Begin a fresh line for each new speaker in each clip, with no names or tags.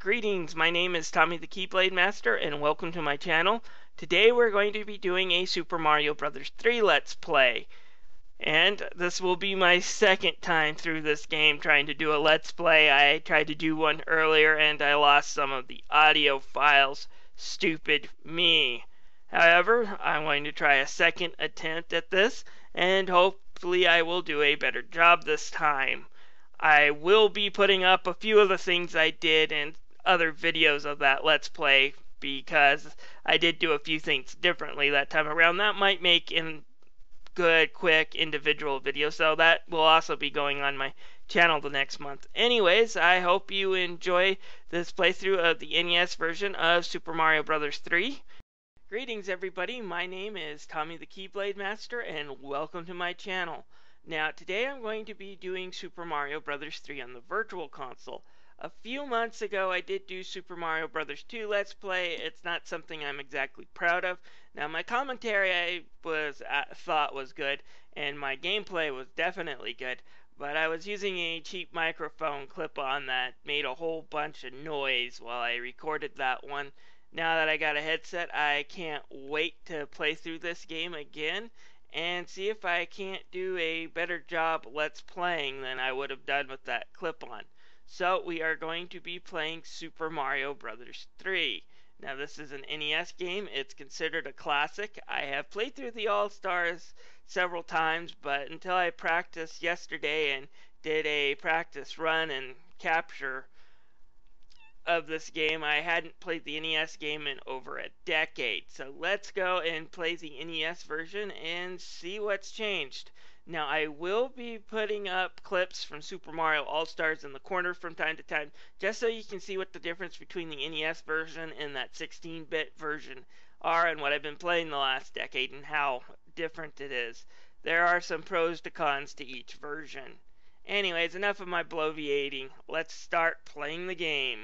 Greetings, my name is Tommy the Keyblade Master and welcome to my channel. Today we're going to be doing a Super Mario Bros. 3 Let's Play. And this will be my second time through this game trying to do a Let's Play. I tried to do one earlier and I lost some of the audio files. Stupid me. However, I'm going to try a second attempt at this and hopefully I will do a better job this time. I will be putting up a few of the things I did and other videos of that Let's Play because I did do a few things differently that time around. That might make in good, quick, individual videos, so that will also be going on my channel the next month. Anyways, I hope you enjoy this playthrough of the NES version of Super Mario Bros. 3. Greetings everybody, my name is Tommy the Keyblade Master and welcome to my channel. Now today I'm going to be doing Super Mario Bros. 3 on the Virtual Console. A few months ago I did do Super Mario Bros. 2 Let's Play. It's not something I'm exactly proud of. Now my commentary I thought was good and my gameplay was definitely good, but I was using a cheap microphone clip-on that made a whole bunch of noise while I recorded that one. Now that I got a headset, I can't wait to play through this game again and see if I can't do a better job Let's Playing than I would have done with that clip-on. So we are going to be playing Super Mario Bros. 3. Now this is an NES game. It's considered a classic. I have played through the All-Stars several times, but until I practiced yesterday and did a practice run and capture of this game, I hadn't played the NES game in over a decade. So let's go and play the NES version and see what's changed. Now I will be putting up clips from Super Mario All-Stars in the corner from time to time, just so you can see what the difference between the NES version and that 16-bit version are and what I've been playing the last decade and how different it is. There are some pros to cons to each version. Anyways, enough of my bloviating. Let's start playing the game.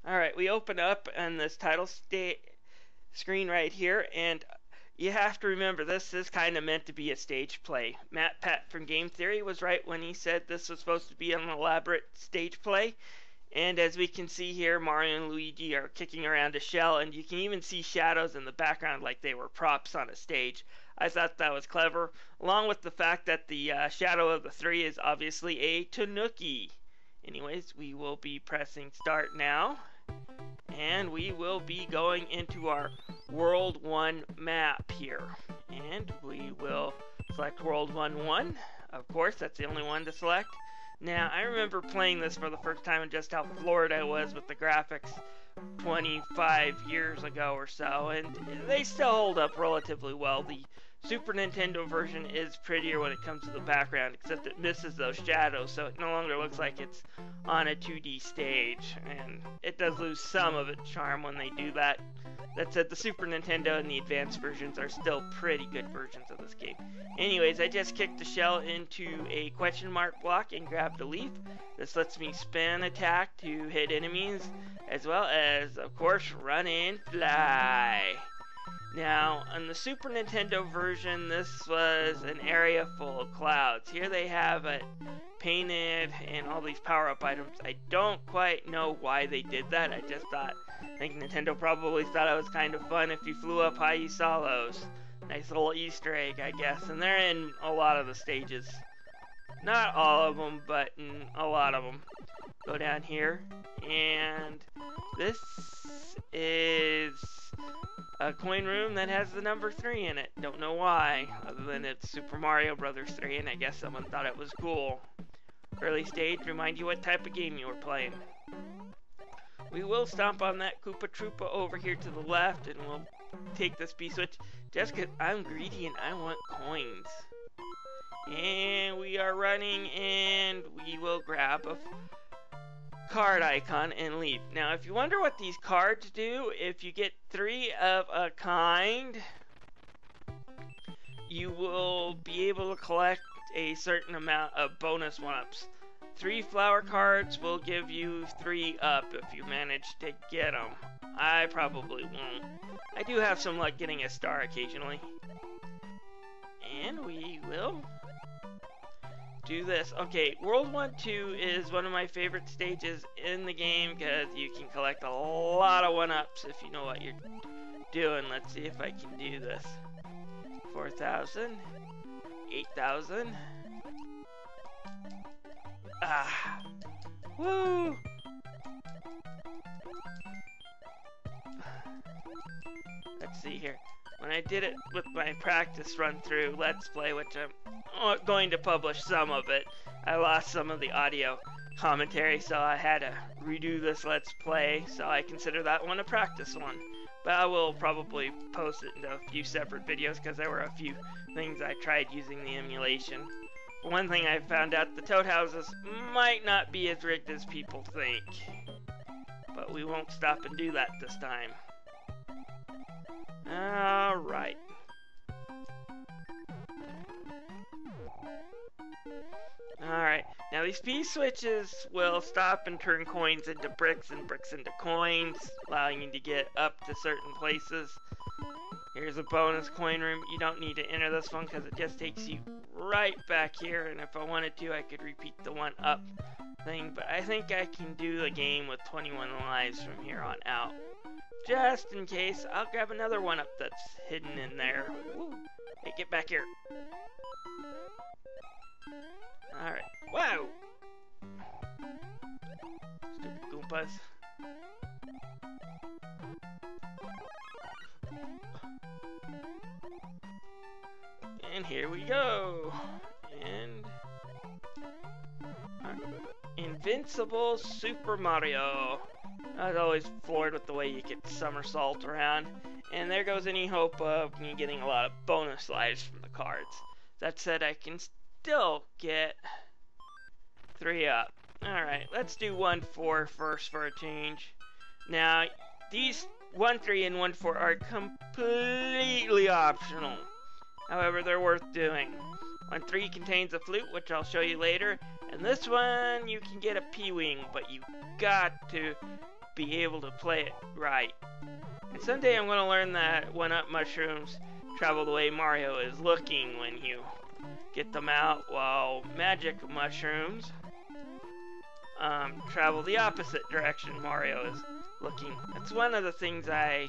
Alright, we open up on this title screen right here, and you have to remember this is kind of meant to be a stage play. Matt Pat from Game Theory was right when he said this was supposed to be an elaborate stage play. And as we can see here, Mario and Luigi are kicking around a shell, and you can even see shadows in the background like they were props on a stage. I thought that was clever, along with the fact that the shadow of the 3 is obviously a tanuki. Anyways, we will be pressing start now, and we will be going into our World 1 map here. And we will select World 1-1. Of course, that's the only one to select. Now, I remember playing this for the first time and just how floored I was with the graphics 25 years ago or so, and they still hold up relatively well. The Super Nintendo version is prettier when it comes to the background, except it misses those shadows, so it no longer looks like it's on a 2D stage, and it does lose some of its charm when they do that. That said, the Super Nintendo and the advanced versions are still pretty good versions of this game. Anyways, I just kicked the shell into a question mark block and grabbed a leaf. This lets me spin attack to hit enemies, as well as, of course, run and fly. Now, on the Super Nintendo version, this was an area full of clouds. Here they have it painted and all these power-up items. I don't quite know why they did that. I think Nintendo probably thought it was kind of fun. If you flew up high, you saw those. Nice little Easter egg, I guess. And they're in a lot of the stages. Not all of them, but in a lot of them. Go down here, and this is a coin room that has the number 3 in it. Don't know why, other than it's Super Mario Bros. 3, and I guess someone thought it was cool. Early stage, remind you what type of game you were playing. We will stomp on that Koopa Troopa over here to the left, and we'll take this B-switch, just because I'm greedy and I want coins. And we are running, and we will grab a card icon and leave. Now, if you wonder what these cards do, if you get 3 of a kind, you will be able to collect a certain amount of bonus 1-ups. 3 flower cards will give you 3 up if you manage to get them. I probably won't. I do have some luck getting a star occasionally. And we will do this. Okay, World 1-2 is one of my favorite stages in the game because you can collect a lot of 1-ups if you know what you're doing. Let's see if I can do this. 4,000, 8,000. Ah, woo! Let's see here. When I did it with my practice run through Let's Play, which I'm going to publish some of it, I lost some of the audio commentary, so I had to redo this Let's Play, so I consider that one a practice one. But I will probably post it into a few separate videos because there were a few things I tried using the emulation. For one thing, I found out the toad houses might not be as rigged as people think. But we won't stop and do that this time. Alright. Alright, now these P-switches will stop and turn coins into bricks and bricks into coins, allowing you to get up to certain places. Here's a bonus coin room. You don't need to enter this one because it just takes you right back here, and if I wanted to, I could repeat the 1-up thing, but I think I can do the game with 21 lives from here on out. Just in case, I'll grab another 1-up that's hidden in there. Woo. Hey, get back here. Alright. Whoa! Stupid Goombas. And here we go. And Invincible Super Mario. I was always floored with the way you could somersault around. And there goes any hope of me getting a lot of bonus lives from the cards. That said, I can still get 3-up. Alright, let's do 1-4 first for a change. Now, these 1-3 and 1-4 are completely optional. However, they're worth doing. 1-3 contains a flute, which I'll show you later. And this one, you can get a P-wing, but you got to be able to play it right. And someday I'm going to learn that 1-up mushrooms travel the way Mario is looking when you get them out, while magic mushrooms travel the opposite direction Mario is looking. That's one of the things I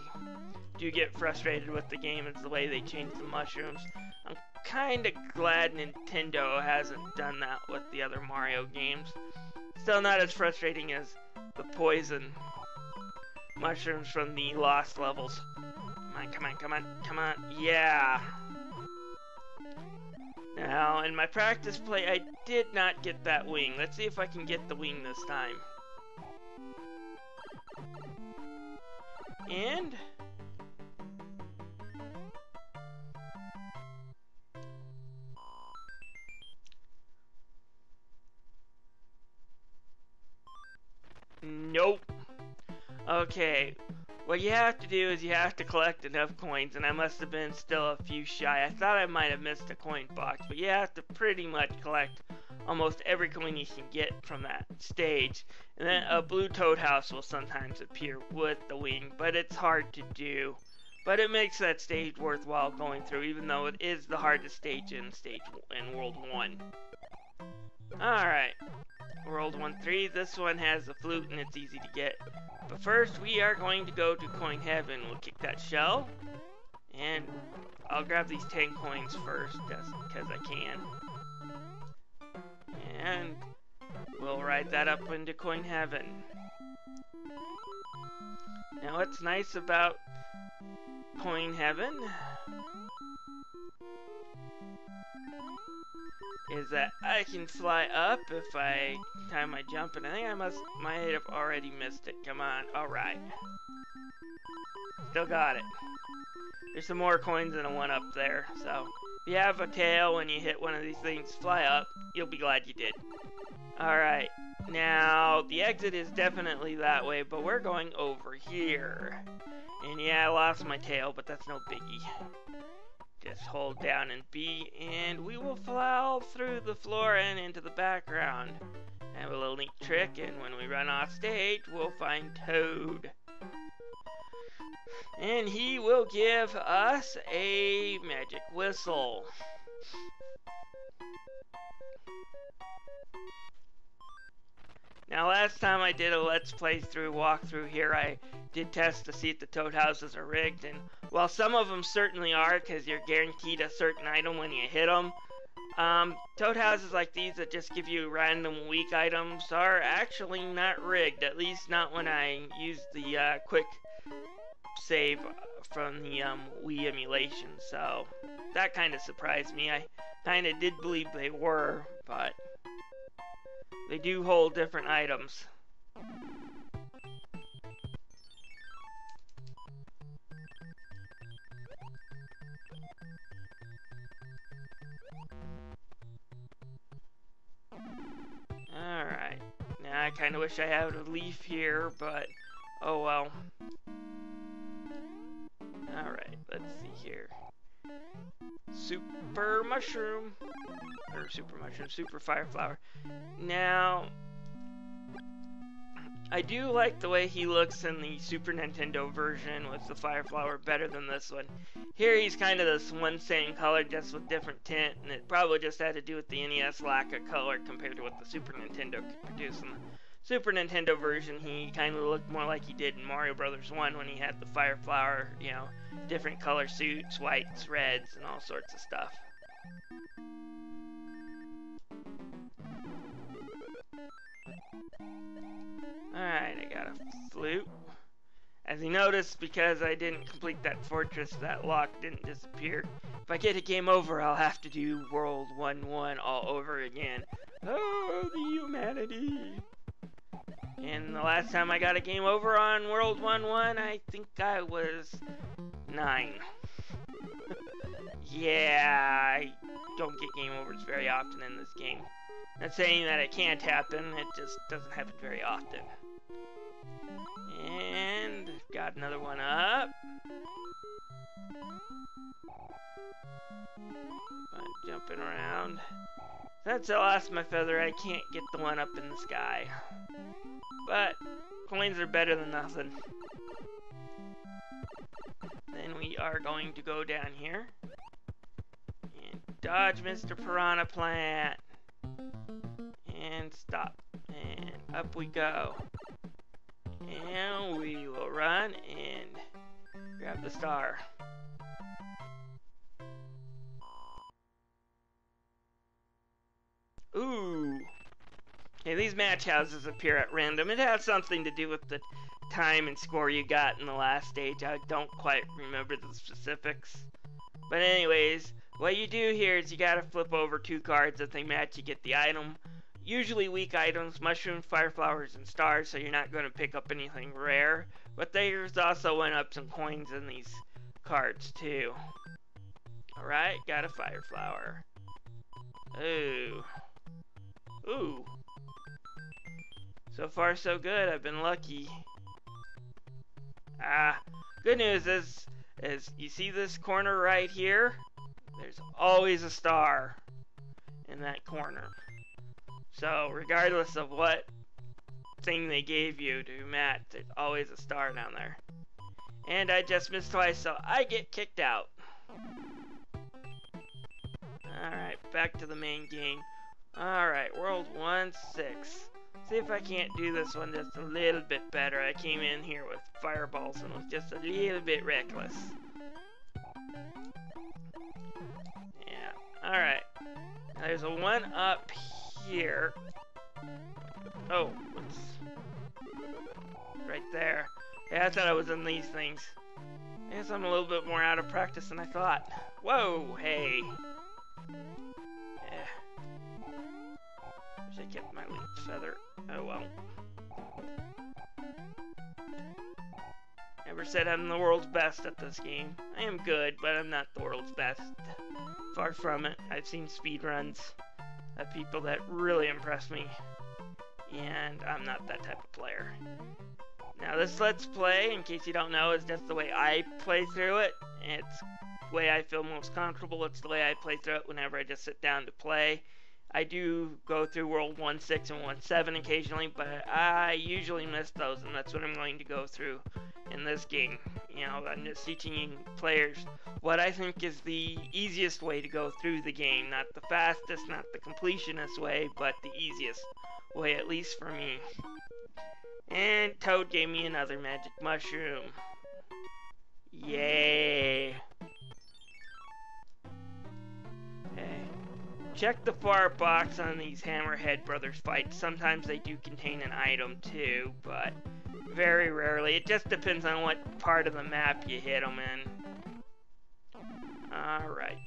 do get frustrated with the game, is the way they change the mushrooms. I'm kind of glad Nintendo hasn't done that with the other Mario games. Still not as frustrating as the poison mushrooms from the lost levels. Come on, come on, come on, come on. Yeah! Now, in my practice play, I did not get that wing. Let's see if I can get the wing this time. And nope. Okay, what you have to do is you have to collect enough coins, and I must have been still a few shy. I thought I might have missed a coin box, but you have to pretty much collect almost every coin you can get from that stage. And then a blue toad house will sometimes appear with the wing, but it's hard to do. But it makes that stage worthwhile going through, even though it is the hardest stage in World 1. Alright, World 1-3, this one has a flute and it's easy to get. But first, we are going to go to Coin Heaven. We'll kick that shell, and I'll grab these 10 coins first, just because I can. And we'll ride that up into Coin Heaven. Now, what's nice about Coin Heaven is that I can fly up if I time my jump, and I think I might have already missed it. Come on, alright. Still got it. There's some more coins than a 1-up there, so if you have a tail when you hit one of these things, fly up, you'll be glad you did. Alright, now the exit is definitely that way, but we're going over here. And yeah, I lost my tail, but that's no biggie. Just hold down and B, and we will fly through the floor and into the background. Have a little neat trick, and when we run off stage, we'll find Toad. And he will give us a magic whistle. Now, last time I did a Let's Play through walkthrough here, I did test to see if the toad houses are rigged, and while some of them certainly are, because you're guaranteed a certain item when you hit them, toad houses like these that just give you random weak items are actually not rigged, at least not when I used the quick save from the Wii emulation, so that kind of surprised me. I kind of did believe they were, but they do hold different items. Alright, now I kind of wish I had a leaf here, but oh well. Alright, let's see here. Super mushroom. Or super mushroom, super fire flower. Now, I do like the way he looks in the Super Nintendo version with the fire flower better than this one. Here he's kind of this one same color, just with different tint, and it probably just had to do with the NES lack of color compared to what the Super Nintendo could produce. In the Super Nintendo version, he kind of looked more like he did in Mario Brothers 1 when he had the fire flower, you know, different color suits, whites, reds, and all sorts of stuff. Alright, I got a flute. As you notice, because I didn't complete that fortress, that lock didn't disappear. If I get a game over, I'll have to do World 1-1 all over again. Oh, the humanity! And the last time I got a game over on World 1-1, I think I was 9. Yeah, I don't get game overs very often in this game. Not saying that it can't happen, it just doesn't happen very often. And got another one up. I'm jumping around. Since I lost my feather, I can't get the one up in the sky. But coins are better than nothing. Then we are going to go down here and dodge Mr. Piranha Plant. And stop. And up we go. And we will run and grab the star. Ooh. Okay, these match houses appear at random. It has something to do with the time and score you got in the last stage. I don't quite remember the specifics. But anyways, what you do here is you gotta flip over 2 cards. If they match, you get the item. Usually weak items, mushrooms, fire flowers, and stars, so you're not going to pick up anything rare. But there's also went up some coins in these cards too. Alright, got a fire flower. Ooh. Ooh. So far so good, I've been lucky. Good news is you see this corner right here? There's always a star in that corner. So, regardless of what thing they gave you to match, there's always a star down there. And I just missed twice, so I get kicked out. Alright, back to the main game. Alright, World 1-6. See if I can't do this one just a little bit better. I came in here with fireballs and was just a little bit reckless. Yeah, alright. There's a one up here. Oh, it's right there. Yeah, I thought I was in these things. I guess I'm a little bit more out of practice than I thought. Whoa, hey. Wish I kept my leaf feather. Oh well. Never said I'm the world's best at this game. I am good, but I'm not the world's best. Far from it. I've seen speedruns of people that really impress me, and I'm not that type of player. Now this Let's Play, in case you don't know, is just the way I play through it. It's the way I feel most comfortable. It's the way I play through it whenever I just sit down to play. I do go through World 1-6 and 1-7 occasionally, but I usually miss those, and that's what I'm going to go through in this game. You know, I'm just teaching players what I think is the easiest way to go through the game. Not the fastest, not the completionist way, but the easiest way, at least for me. And Toad gave me another magic mushroom. Yay! Okay. Check the far box on these Hammerhead Brothers fights. Sometimes they do contain an item too, but very rarely. It just depends on what part of the map you hit them in. Alright.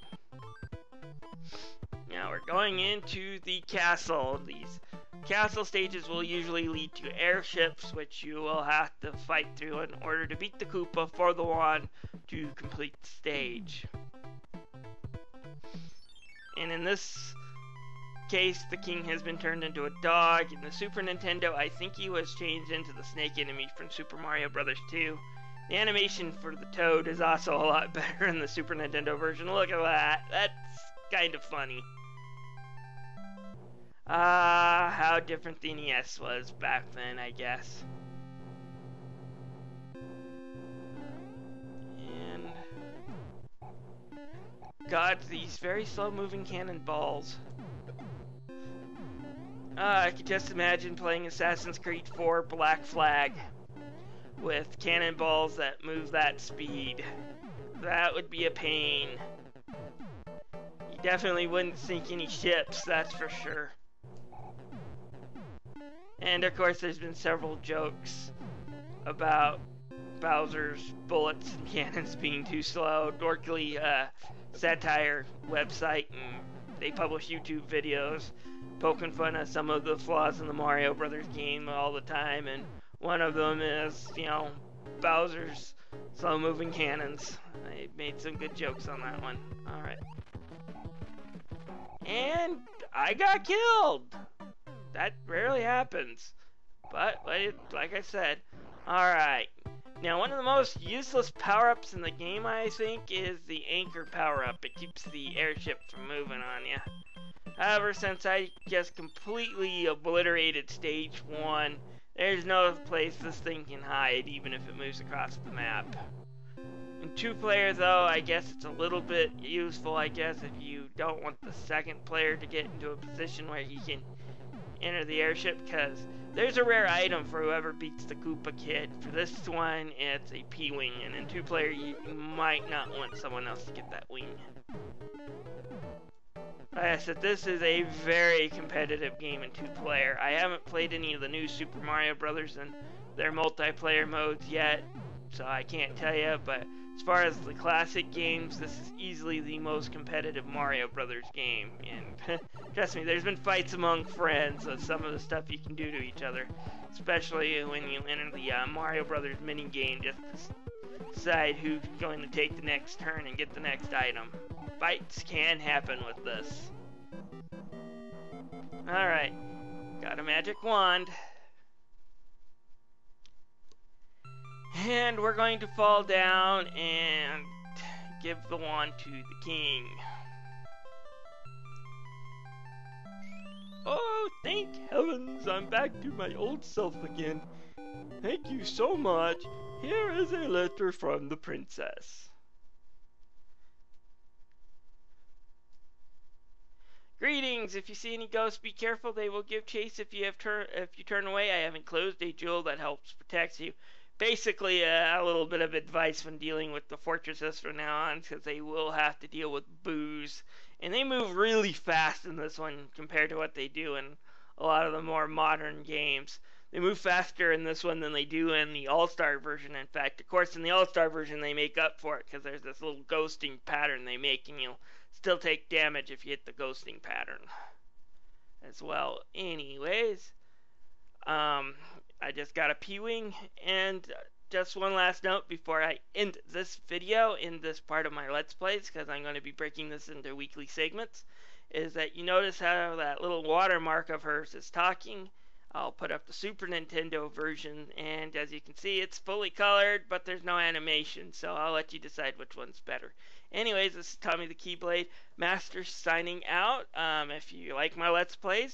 Now we're going into the castle. These castle stages will usually lead to airships, which you will have to fight through in order to beat the Koopa for the wand to complete the stage. And in this case, the king has been turned into a dog. In the Super Nintendo, I think he was changed into the snake enemy from Super Mario Bros. 2. The animation for the Toad is also a lot better in the Super Nintendo version. Look at that. That's kind of funny. How different the NES was back then, I guess. And got these very slow-moving cannonballs. I could just imagine playing Assassin's Creed 4 Black Flag with cannonballs that move that speed. That would be a pain. You definitely wouldn't sink any ships, that's for sure. And of course there's been several jokes about Bowser's bullets and cannons being too slow. Dorkly satire website, and they publish YouTube videos poking fun at some of the flaws in the Mario Brothers game all the time, and one of them is, you know, Bowser's slow-moving cannons. They made some good jokes on that one. Alright. And I got killed! That rarely happens. But, like I said, alright. Now, one of the most useless power-ups in the game, I think, is the anchor power-up. It keeps the airship from moving on you. However, since I just completely obliterated stage 1, there's no place this thing can hide, even if it moves across the map. In 2-player, though, I guess it's a little bit useful, I guess, if you don't want the second player to get into a position where he can enter the airship, because there's a rare item for whoever beats the Koopa Kid. For this one, it's a P-Wing, and in 2-player, you might not want someone else to get that wing. Like I said, this is a very competitive game in 2-player. I haven't played any of the new Super Mario Brothers and their multiplayer modes yet, so I can't tell you, but as far as the classic games, this is easily the most competitive Mario Brothers game. And trust me, there's been fights among friends of some of the stuff you can do to each other, especially when you enter the Mario Brothers mini game, just to decide who's going to take the next turn and get the next item. Fights can happen with this. Alright, got a magic wand. And we're going to fall down and give the wand to the king. Oh, thank heavens, I'm back to my old self again. Thank you so much. Here is a letter from the princess. Greetings! If you see any ghosts, be careful. They will give chase if you turn away. I have enclosed a jewel that helps protect you. Basically, a little bit of advice when dealing with the fortresses from now on, because they will have to deal with boos. And they move really fast in this one compared to what they do in a lot of the more modern games. They move faster in this one than they do in the All-Star version. In fact, of course, in the All-Star version, they make up for it, because there's this little ghosting pattern they make, and you'll still take damage if you hit the ghosting pattern as well. Anyways, I just got a P-Wing, and just one last note before I end this video in this part of my Let's Plays, because I'm going to be breaking this into weekly segments, is that you notice how that little watermark of hers is talking. I'll put up the Super Nintendo version, and as you can see, it's fully colored, but there's no animation, so I'll let you decide which one's better. Anyways, this is Tommy the Keyblade Master signing out. If you like my Let's Plays,